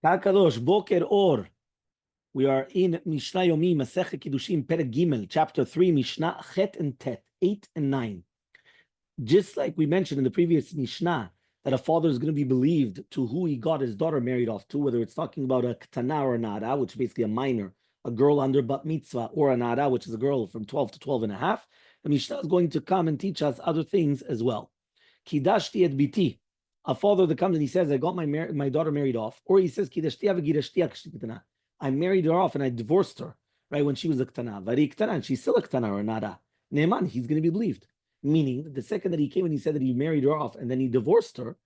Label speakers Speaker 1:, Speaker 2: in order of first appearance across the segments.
Speaker 1: Kakadosh, Boker Or. We are in Mishnah Yomi, Masechet Kiddushin, Perek Gimel, chapter 3, Mishnah Chet and Tet, 8 and 9. Just like we mentioned in the previous Mishnah, that a father is going to be believed to who he got his daughter married off to, whether it's talking about a Ktana or a Nara, which is basically a minor, a girl under Bat Mitzvah, or a Nara, which is a girl from 12 to 12 and a half. The Mishnah is going to come and teach us other things as well. Kidashti et biti. A father that comes and he says, I got my daughter married off. Or he says, I married her off and I divorced her, right, when she was a ktana. Vari ktana, and she's still a ktana or a nara. Ne'eman, he's going to be believed. Meaning, the second that he came and he said that he married her off and then he divorced her,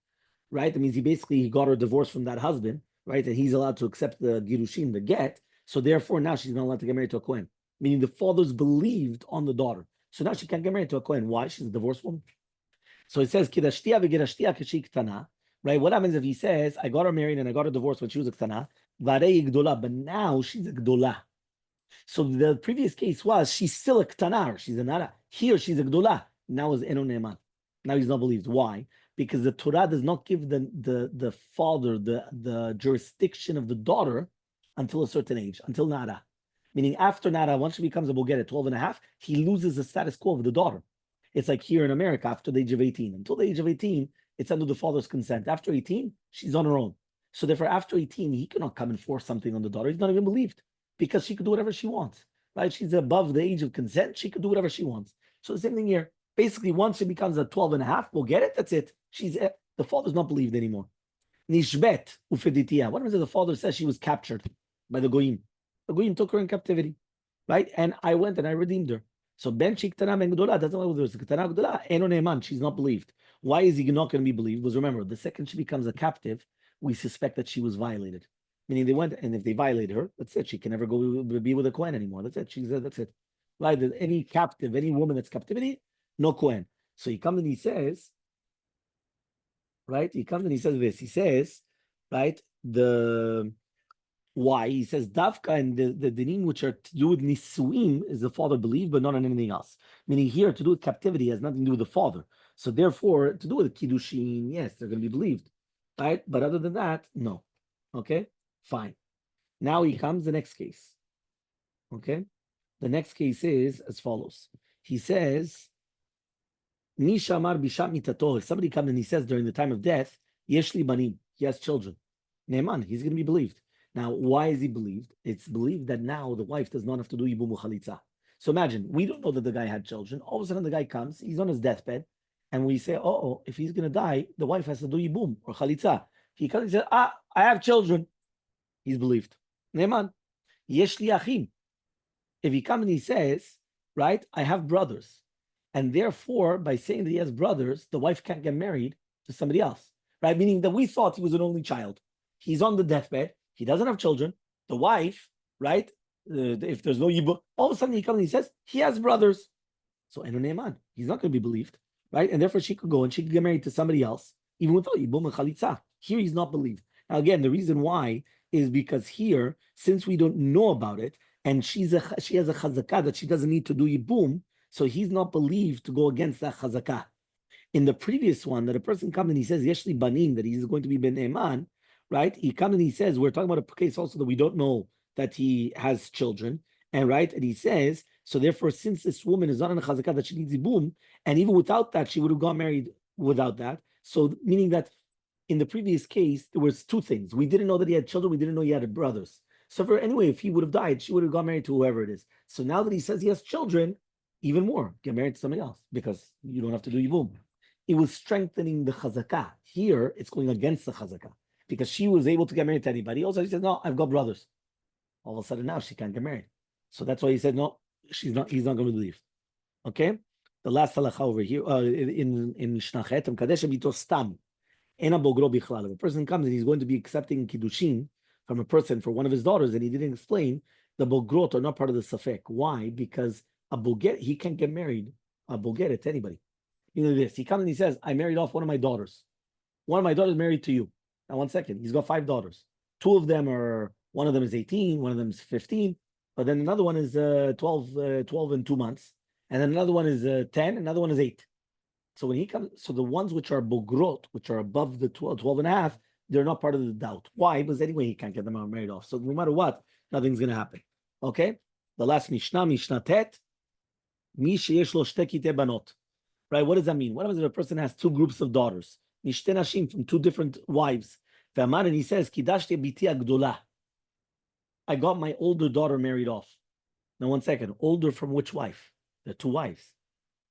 Speaker 1: right, that means he got her divorced from that husband, right, and he's allowed to accept the Kiddushin, the get. So therefore, now she's not allowed to get married to a Kohen. Meaning the father's believed on the daughter. So now she can't get married to a Kohen. Why? She's a divorced woman. So it says, Kidashtia v'gerashtia k'shi ktana, right? What happens if he says, I got her married and I got her divorced when she was a ktana, varei gdola, but now she's a gdola. So the previous case was, she's still a ktana, she's a nara. Here, she's a gdola. Now is eno ne'eman. Now he's not believed. Why? Because the Torah does not give the father the jurisdiction of the daughter until a certain age, until nara. Meaning after nara, once she becomes a boget at 12 and a half, he loses the status quo of the daughter. It's like here in America, after the age of 18. Until the age of 18, it's under the father's consent. After 18, she's on her own. So therefore, after 18, he cannot come and force something on the daughter. He's not even believed because she could do whatever she wants. Right? She's above the age of consent. She could do whatever she wants. So the same thing here. Basically, once she becomes a 12 and a half, we'll get it. That's it. The father's not believed anymore. Nishbet ufeditia. What happens if the father says she was captured by the goyim? The goyim took her in captivity, right? And I went and I redeemed her. So ben ktana ben gdola doesn't know whether it's ktana gdola. Eno ne'eman, she's not believed. Why is he not going to be believed? Because remember, the second she becomes a captive, we suspect that she was violated. Meaning they went, and if they violate her, that's it. She can never go be with a Kohen anymore. That's it. That's it. Right? Any captive, any woman that's captivity, no Kohen. So he comes and he says, right? He comes and he says this. He says, right? Why? He says, Davka and the dinim which are to do with Nisuim is the father believed, but not on anything else. Meaning here, to do with captivity has nothing to do with the father. So therefore, to do with Kiddushin, yes, they're going to be believed. Right? But other than that, no. Okay? Fine. Now he comes the next case. Okay? The next case is as follows. He says, Nishamar bishat mitato. If somebody comes and he says during the time of death, Yeshli banim, he has children. Ne'eman, he's going to be believed. Now, why is he believed? It's believed that now the wife does not have to do yibum uchalitza. So imagine, we don't know that the guy had children. All of a sudden, the guy comes, he's on his deathbed, and we say, oh, if he's going to die, the wife has to do yibum or chalitza. He comes and says, I have children. He's believed. Ne'eman, yesh li achim. If he comes and he says, right, I have brothers, and therefore, by saying that he has brothers, the wife can't get married to somebody else, right? Meaning that we thought he was an only child. He's on the deathbed. He doesn't have children. The wife, right? If there's no yibum, all of a sudden he comes and he says he has brothers. So eno ne'eman, he's not going to be believed, right? And therefore she could go and she could get married to somebody else, even without yibum and chalitza. Here he's not believed. Now again, the reason why is because here, since we don't know about it, and she has a chazakah that she doesn't need to do yibum, so he's not believed to go against that chazakah. In the previous one, that a person comes and he says yeshli banim, that he's going to be ben ne'eman, right? He comes and he says, we're talking about a case also that we don't know that he has children, and right? And he says, so therefore, since this woman is not in a chazakah that she needs yibum, and even without that, she would have got married without that. So meaning that in the previous case, there was two things. We didn't know that he had children. We didn't know he had brothers. So anyway, if he would have died, she would have got married to whoever it is. So now that he says he has children, even more, get married to somebody else because you don't have to do yibum. It was strengthening the chazakah. Here, it's going against the chazakah. Because she was able to get married to anybody. Also, he said, no, I've got brothers. All of a sudden now she can't get married. So that's why he said, no, he's not going to believe. Okay? The last halacha over here, in Mishnah Chet, stam. If a person comes and he's going to be accepting Kiddushin from a person for one of his daughters and he didn't explain, the bogrot are not part of the safek. Why? Because a boget, he can't get married, a boget, to anybody. You know this, he comes and he says, I married off one of my daughters. One of my daughters married to you. Now, 1 second. He's got 5 daughters. One of them is 18, one of them is 15, but then another one is 12 and 2 months. And then another one is 10, another one is 8. So when he comes, so the ones which are bogrot, which are above the 12 and a half, they're not part of the doubt. Why? Because anyway, he can't get them married off. So no matter what, nothing's going to happen. Okay? The last Mishnah, Mishnah Tet, Mi sheyesh lo shte kitei banot. Right? What does that mean? What happens if a person has two groups of daughters? Mishte nashim, from two different wives. Ve'amar, and he says, Kidashte biti agdola. I got my older daughter married off. Now, 1 second. Older from which wife? There are two wives.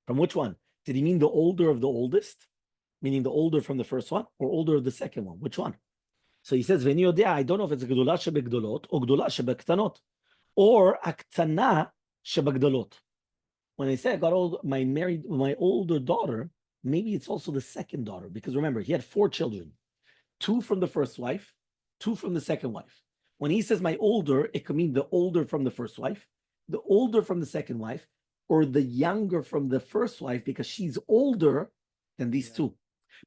Speaker 1: From which one? Did he mean the older of the oldest? Meaning the older from the first one, or older of the second one? Which one? So he says, V'ni yodea, I don't know if it's gdola shebegdolot, or gdola shebektanot, or aktana shebegdolot. When I say I got my older daughter, maybe it's also the second daughter, because remember, he had 4 children, 2 from the first wife, 2 from the second wife. When he says my older, it could mean the older from the first wife, the older from the second wife, or the younger from the first wife, because she's older than these two.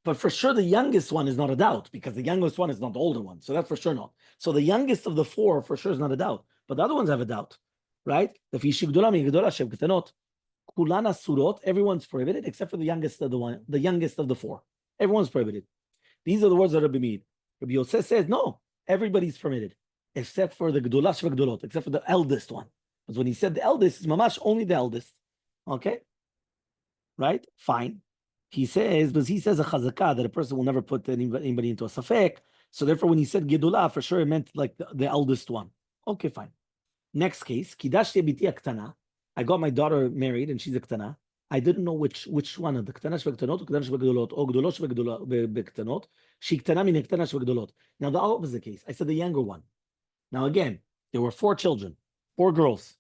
Speaker 1: But for sure, the youngest one is not a doubt, because the youngest one is not the older one. So that's for sure not. So the youngest of the 4 for sure is not a doubt. But the other ones have a doubt, right? Kulana surot, everyone's prohibited except for the youngest of the 4. Everyone's prohibited. These are the words that Rabbi made. Rabbi Yosef says, no, everybody's permitted, except for the gdolash v'gdolot, except for the eldest one. Because when he said the eldest, it's mamash only the eldest. Okay? Right? Fine. He says a chazakah that a person will never put anybody into a safek. So therefore, when he said gedolah, for sure it meant like the eldest one. Okay, fine. Next case, kidashte biti aktana. I got my daughter married and she's a ktana. I didn't know which one of the ktana shvektanot, or ktana shvekdolot, or gdolot shvektanot. She ktana min ktana shvekdolot. Now the opposite case, I said the younger one. Now again, there were 4 children, 4 girls,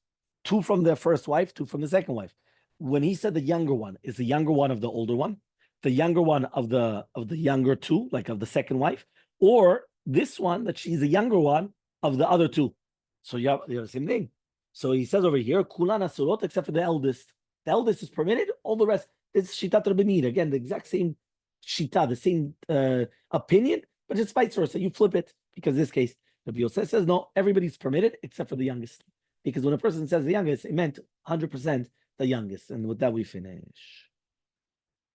Speaker 1: 2 from the first wife, 2 from the second wife. When he said the younger one, is the younger one of the older one, the younger one of the younger 2, like of the second wife, or this one that she's the younger one of the other 2. So you have the same thing. So he says over here, Kulan asurot, except for the eldest. The eldest is permitted, all the rest is shitat Rabbi Meir. Again, the exact same shita, the same opinion, but it's vice versa. You flip it, because in this case, Rabbi Yosef says, no, everybody's permitted except for the youngest. Because when a person says the youngest, it meant 100% the youngest. And with that, we finish.